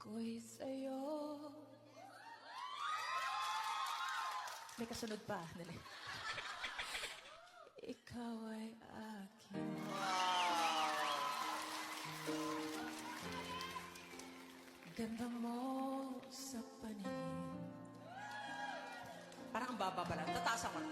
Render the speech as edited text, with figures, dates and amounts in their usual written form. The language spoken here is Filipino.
Ako'y sa'yo. May kasunod pa. Dali. Ikaw ay akin. Ganda mo sa paningin. Parang ang baba pala. Tataas ako.